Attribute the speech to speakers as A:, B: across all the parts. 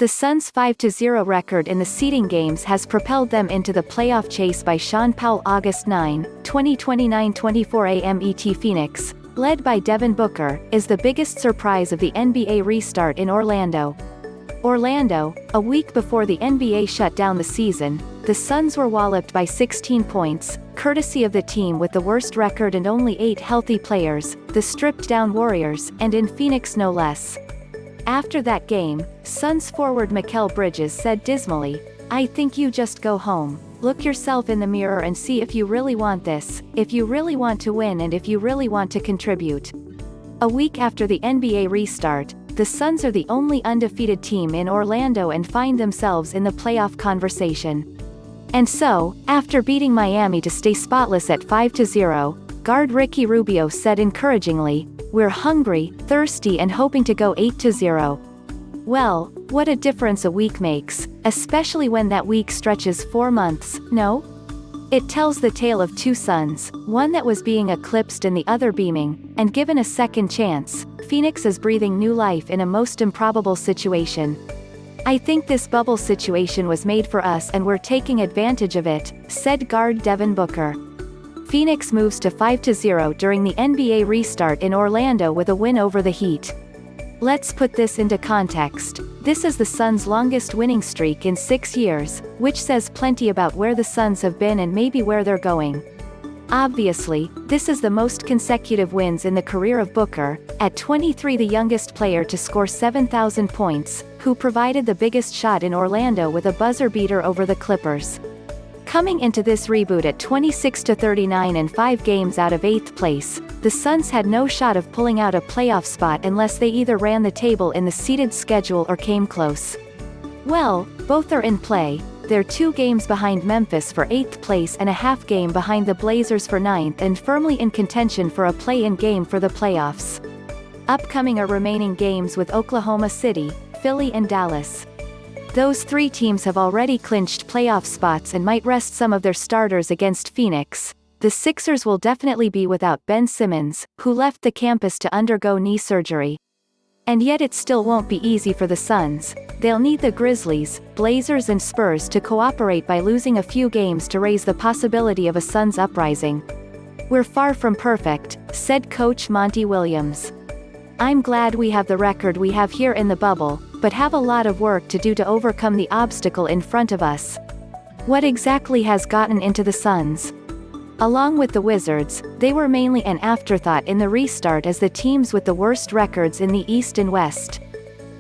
A: The Suns' 5-0 record in the seeding games has propelled them into the playoff chase by Shaun PowellAug. August 9, 2029-24 AM ETPhoenix, led by Devin Booker, is the biggest surprise of the NBA restart in Orlando. A week before the NBA shut down the season, the Suns were walloped by 16 points, courtesy of the team with the worst record and only 8 healthy players, the stripped-down Warriors, and in Phoenix no less. After that game, Suns forward Mikal Bridges said dismally, "I think you just go home, look yourself in the mirror and see if you really want this, if you really want to win and if you really want to contribute." A week after the NBA restart, the Suns are the only undefeated team in Orlando and find themselves in the playoff conversation. And so, after beating Miami to stay spotless at 5-0, guard Ricky Rubio said encouragingly, "We're hungry, thirsty and hoping to go 8-0. Well, what a difference a week makes, especially when that week stretches 4 months, no? It tells the tale of two suns, one that was being eclipsed and the other beaming, and given a second chance, Phoenix is breathing new life in a most improbable situation. "I think this bubble situation was made for us and we're taking advantage of it," said guard Devin Booker. Phoenix moves to 5-0 during the NBA restart in Orlando with a win over the Heat. Let's put this into context. This is the Suns' longest winning streak in 6 years, which says plenty about where the Suns have been and maybe where they're going. Obviously, this is the most consecutive wins in the career of Booker, at 23 the youngest player to score 7,000 points, who provided the biggest shot in Orlando with a buzzer beater over the Clippers. Coming into this reboot at 26-39 and 5 games out of 8th place, the Suns had no shot of pulling out a playoff spot unless they either ran the table in the seeded schedule or came close. Well, both are in play. They're 2 games behind Memphis for 8th place and a half game behind the Blazers for 9th and firmly in contention for a play-in game for the playoffs. Upcoming are remaining games with Oklahoma City, Philly and Dallas. Those 3 teams have already clinched playoff spots and might rest some of their starters against Phoenix. The Sixers will definitely be without Ben Simmons, who left the campus to undergo knee surgery. And yet it still won't be easy for the Suns. They'll need the Grizzlies, Blazers and Spurs to cooperate by losing a few games to raise the possibility of a Suns uprising. "We're far from perfect," said coach Monty Williams. "I'm glad we have the record we have here in the bubble, but have a lot of work to do to overcome the obstacle in front of us." What exactly has gotten into the Suns? Along with the Wizards, they were mainly an afterthought in the restart as the teams with the worst records in the East and West.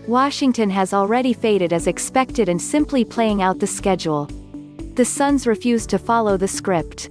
A: Washington has already faded as expected and simply playing out the schedule. The Suns refused to follow the script.